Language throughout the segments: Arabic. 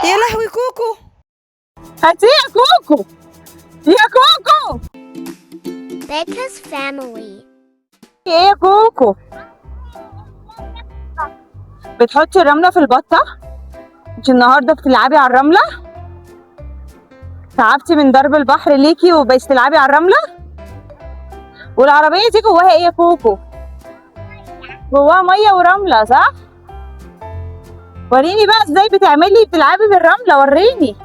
يا لهوي كوكو، هاتي يا كوكو يا كوكو. Becca's family. ايه يا كوكو، بتحطي الرملة في البطة؟ انت النهارده بتلعبي على الرملة؟ تعبتي من ضرب البحر ليكي وبقيتي تلعبي على الرملة؟ والعربية دي جواها ايه يا كوكو؟ جواها مية ورملة صح؟ وريني بقى ازاي بتلعبي بالرملة، وريني.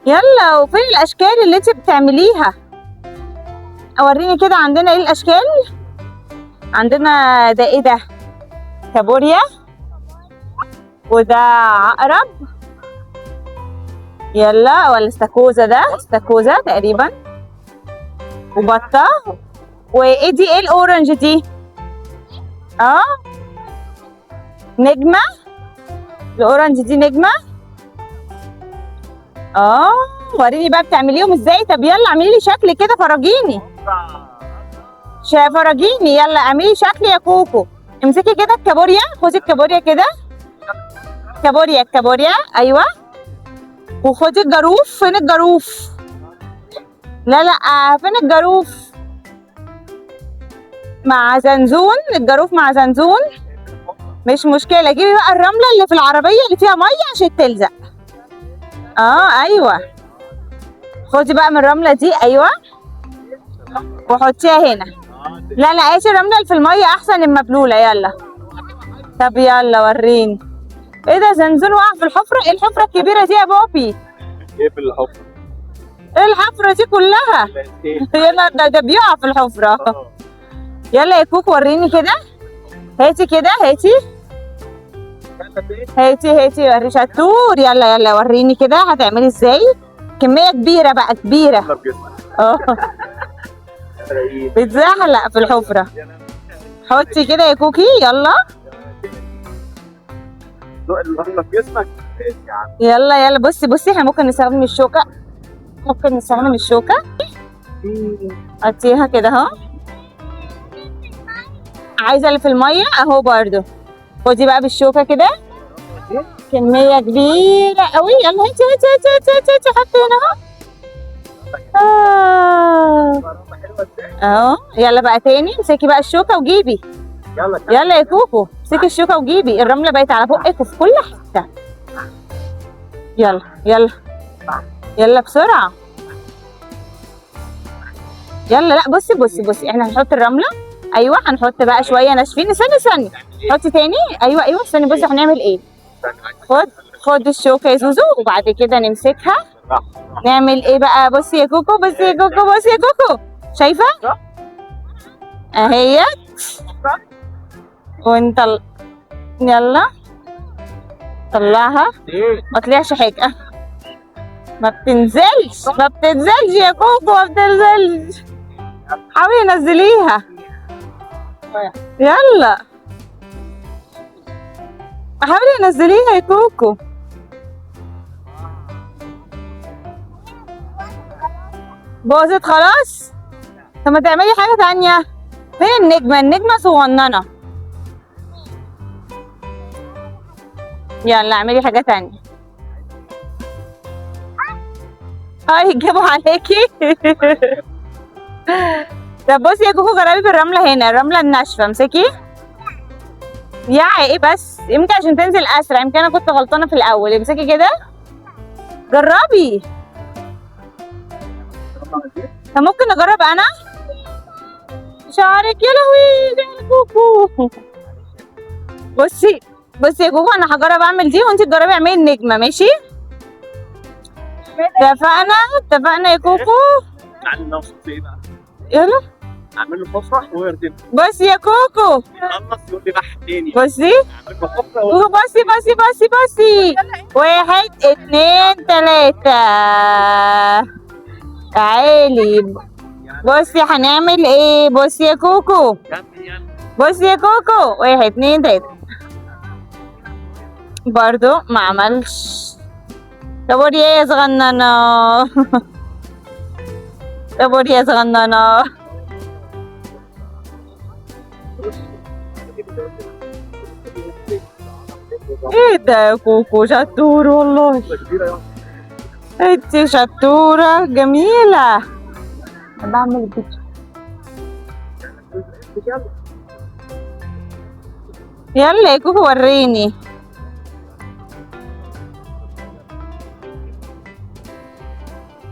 يلا، وفين الاشكال اللي انت بتعمليها؟ وريني كده، عندنا ايه الاشكال؟ عندنا ده ايه ده؟ كابوريا، وده عقرب. يلا، ولا استاكوزا، ده استاكوزا تقريبا، وبطة. وايه دي؟ ايه الاورنج دي؟ نجمة. الاورنج دي نجمة. وريني بقى بتعمليهم ازاي. طب يلا اعملي لي شكل كده، فرجيني فرجيني. يلا اعملي شكل يا كوكو. امسكي كده الكابوريا، خدي الكابوريا كده، كابوريا ايوه. وخدي الجاروف. فين الجاروف؟ لا فين الجاروف؟ مع زنزون. الجاروف مع زنزون، مش مشكلة. جيبي بقى الرملة اللي في العربية اللي فيها مية عشان تلزق. ايوه، خدي بقى من الرملة دي، ايوه، وحطيها هنا. لا ايش الرملة اللي في المية احسن المبلولة. يلا، طب يلا وريني. ايه ده؟ زنزون وقع في الحفرة؟ ايه الحفرة الكبيرة دي يا بابي؟ ايه في الحفرة؟ ايه الحفرة دي كلها؟ يلا، ده بيقع في الحفرة. يلا يا كوكو وريني كده. هاتي كده، هاتي وري شطور. يلا وريني كده هتعملي ازاي. كمية كبيرة بقى، كبيرة. بتزحلق في الحفرة. حطي كده يا كوكي. يلا الرملة في جسمك. يلا بصي احنا ممكن نستخدم الشوكة. حطيها كده اهو. عايزة اللي في المية اهو برضو. خدي بقى بالشوكة كده كمية كبيرة قوي. يلا هاتي حطي هنا اهو. يلا بقى تاني، امسكي بقى الشوكة وجيبي. يلا يا كوكو، امسكي الشوكة وجيبي. الرملة بقت على بقك وفي كل حتة. يلا بسرعة. يلا، لا بصي احنا هنحط الرملة. ايوه، هنحط بقى شوية ناشفين. استني حطي تاني. ايوه استني. بصي هنعمل ايه. خد الشوكة يا زوزو، وبعد كده نمسكها. نعمل ايه بقى؟ بصي يا كوكو. شايفة اهيت. ونطلع. يلا طلعها. ما طلعش حاجة. ما بتنزلش يا كوكو، ما بتنزلش. حاولي نزليها. يلا حاولي نزليها يا كوكو. باظت خلاص. طب ما تعملي حاجة تانية. فين النجمة صغننة. يلا اعملي حاجة تانية. جابوا عليكي. طب بصي يا كوكو، جربي بالرملة هنا، الرملة الناشفة. امسكي. ايه بس، يمكن عشان تنزل اسرع. يمكن انا كنت غلطانة في الاول. امسكي كده، جربي. طب ممكن نجرب انا. شعرك يا لهوي يا كوكو. بصي يا كوكو، انا هجرب اعمل دي وانت تجربي اعملي النجمة، ماشي؟ اتفقنا يا كوكو. تعالي نوصل ايه بقى؟ يلا اعمل له حفرة ويردم. بصي يا كوكو. خلص يقول لي بحر تاني. بصي كوكو، بصي. 1 2 3. تعالي بصي هنعمل ايه. بصي يا كوكو. 1 2 3. برضو ما عملش. كابوريا يا صغننة. ايه ده يا كوكو شطور والله. كبيرة انت شطورة جميلة. بعمل الفيديو. يلا يا كوكو وريني.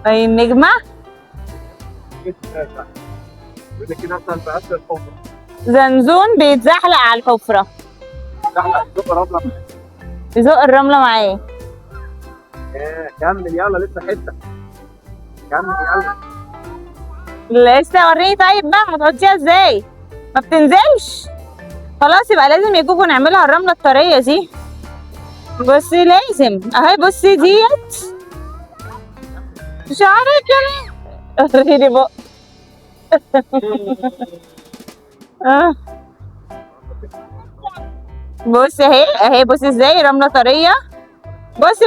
اي النجمة. بدك كده مثلا بقفل الحفرة. زنزون بيتزحلق على الحفرة. زحلق زق رملة. يزق الرملة معاه. كمل يلا لسه حتة. كمل يلا. لسه وريني طيب بقى هتحطيها ازاي؟ ما بتنزلش. خلاص يبقى لازم يا كوكو نعملها الرملة الطرية دي. بصي لازم اهي بصي ديت شعرك كده. وريني بقى. بصي اهي بصي ازاي رملة طرية. بصي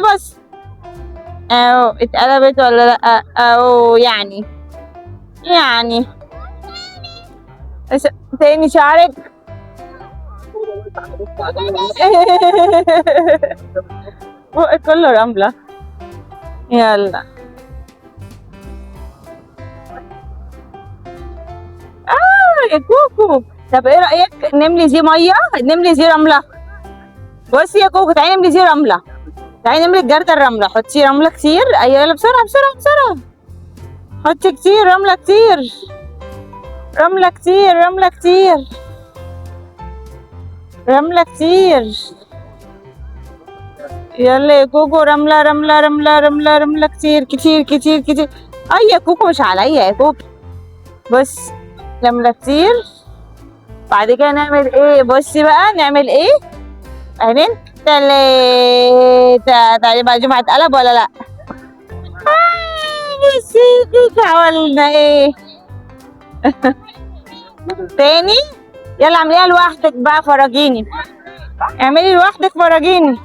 اهو اتقلبت ولا لا اهو يعني تاني شعرك. بقى كله رملة. يلا يا كوكو. طب ايه رأيك نملي دي مية نملي دي رملة. بصي يا كوكو تعالي نملي دي رملة. تعالي نملي الجردة الرملة. حطي رملة كتير. ايوه يلا بسرعة. حطي كتير رملة كتير. رملة كتير. يلا يا كوكو رملة كتير. اي يا كوكو مش عليا يا كوكو. بص رملة كتير. بعد كده نعمل ايه؟ بصي بقى نعمل ايه؟ بعدين 3. تعالي بقى نشوف هتقلب ولا لا. بصي عملنا ايه؟ تاني. يلا اعمليها لوحدك بقى فرجيني. اعملي لوحدك فرجيني.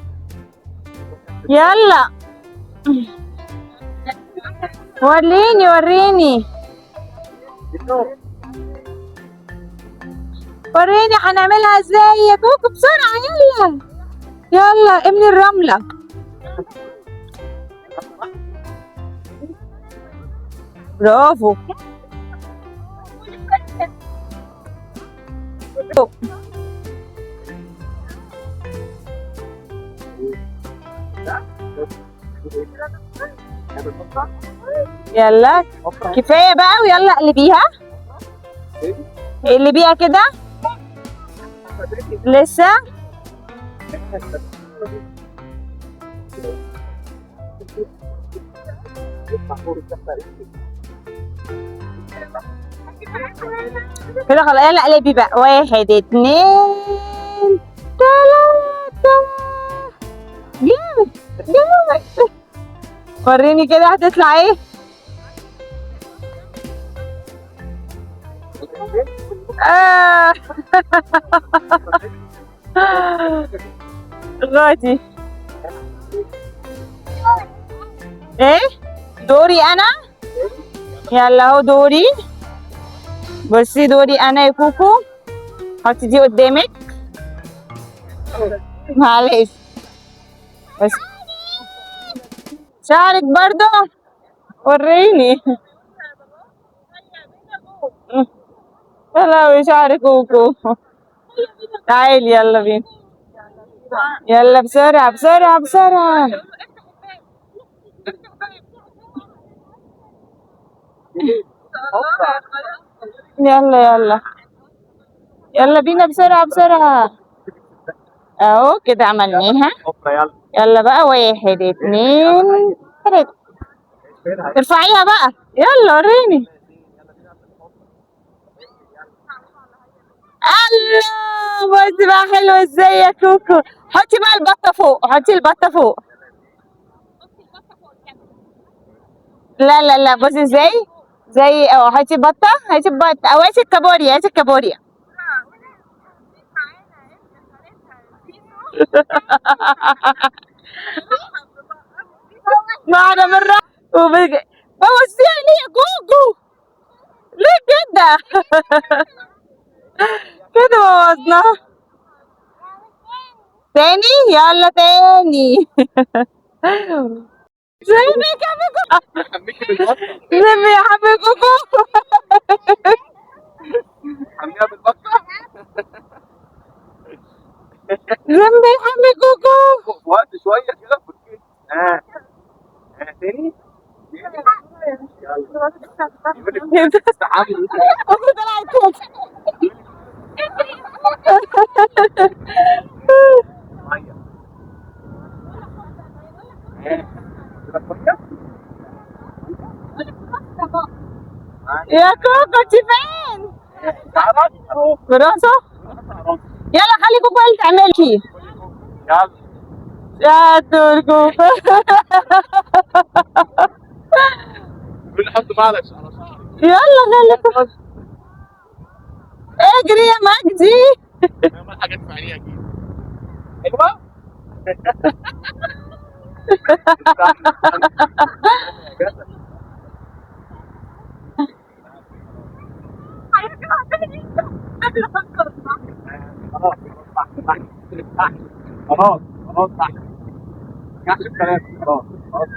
يلا وريني هنعملها ازاي يا كوكو بسرعة. يلا املي الرملة. برافو. يلا كفاية بقى ويلا اقلبيها كده. لسه كده خلاص. يلا اقلبي بقى 1 2 3. جامد. وريني كده هتطلع ايه. غادي ايه دوري انا. يلا اهو دوري. بصي دوري انا يا كوكو. حطي دي قدامك. معلش بس شعرك برضو. وريني. يلا شعر كوكو. تعالي يلا بينا. يلا بسرعة. يلا بينا بسرعة. اهو كده عملناها. يلا بقى 1 2 3. ارفعيها بقى. يلا وريني. الله بصي بقى حلوة ازاي يا كوكو. حطي بقى البطة فوق. لا بصي زي اهو. حطي بطة او هاتي الكابوريا. معنا مرة بوزيها ليه يا كوكو. ليه كده؟ كده بوظناها. تاني يلا تاني. زينك يا كوكو. حميكي بالبطة. زي يا حبيبي كوكو. حميها بالبطة. زي يا حبيبي كوكو. وقت شوية كده فكيت. تاني. يلا. استحمل. كوكو طلعت كوكو. مية. كده مية. يا كوكو انت فين؟ تعرف؟ براسه. يلا خلي كوكو هي اللي تعملي. يلا. يا دور كوكو. قول لي حط معلش على صوتك. يلا خلي كوكو. اجري يا مجدي. ما حاجات في عينيها كده. ايوه. خلاص خلاص صح. ما ترجعش الكلام خلاص خلاص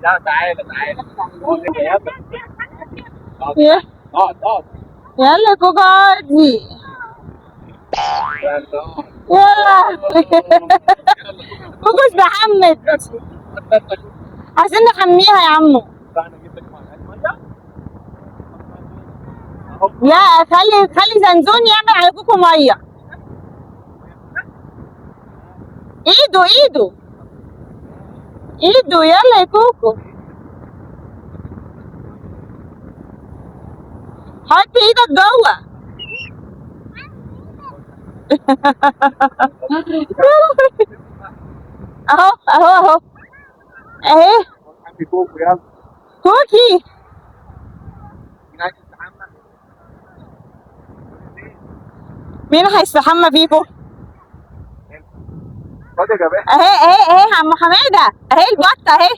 لا تعالى تعالى. يا- اقعد. يلا كوكو عادي. يلا. كوكو استحمت. عايزين نحميها يا عمو. لا خلي زنزون يعمل على كوكو ميه. ايده يلا يا كوكو. حط ايدك جوه. اهو اهي. كوكي مين هيستحمى فيكم؟ اهي عم حماده اهي البطه اهي.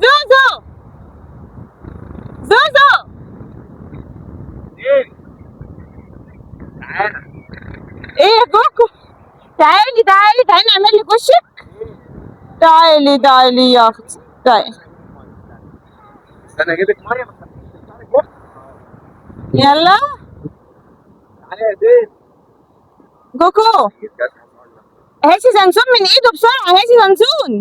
زوزو ايه يا كوكو؟ تعالي نعمل لك وشك. تعالي يا اختي تعالي. استنى اجيب لك ميه. يلا تعالى يا زين. كوكو هاتي زنزون من ايده بسرعه. هاتي زنزون.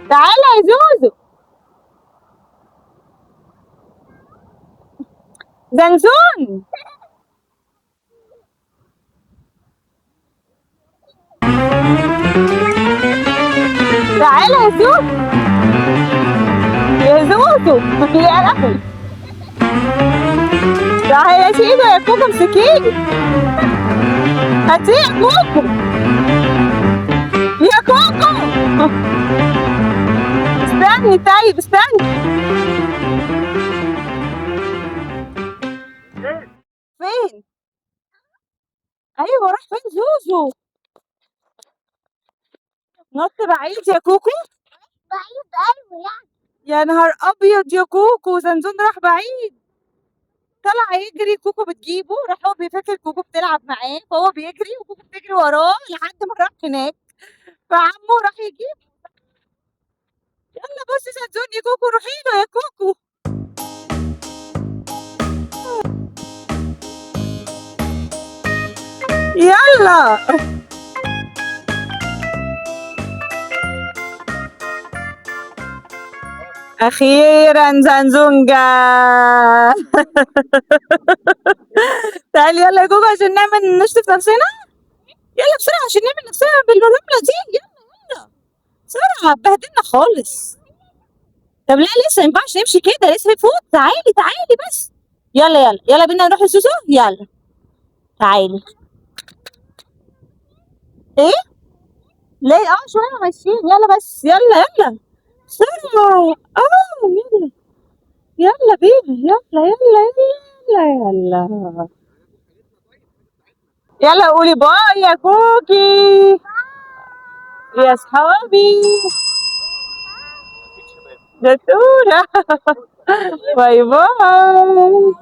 تعالى يا زوزو. زنزون تعالى يا زوزو. يا زوزو يا لهوي. تعالى يا سيدة يا كوكو امسكيه. هاتيه يا كوكو. يا كوكو استني طيب استني. فين؟ ايوه راح فين زوزو؟ نط بعيد يا كوكو. بعيد أوي يعني. يا نهار ابيض يا كوكو. زنزون راح بعيد. طلع يجري كوكو بتجيبه. راح هو بيفكر كوكو بتلعب معاه فهو بيجري وكوكو بتجري وراه لحد ما راح هناك فعمه راح يجيب. يلا بصي زنزون يا كوكو روحي له يا كوكو. يلا اخيرا زنزون جه. تعالي يلا يا كوكو عشان نعمل نشطف نفسنا. يلا بسرعه عشان نعمل نفسنا بالرمله دي. يلا بسرعه بهدلنا خالص. طب لا لسه ما ينفعش نمشي كده لسه في فوت. تعالي بس. يلا بينا نروح لسوسو. يلا تعالي. ايه ليه شويه ماشيين. يلا بس يلا بسرعه. يلا يلا بينا، يلا يلا يلا يلا. يلا قولي باي يا كوكي يا صحابي. دكتورة باي باي.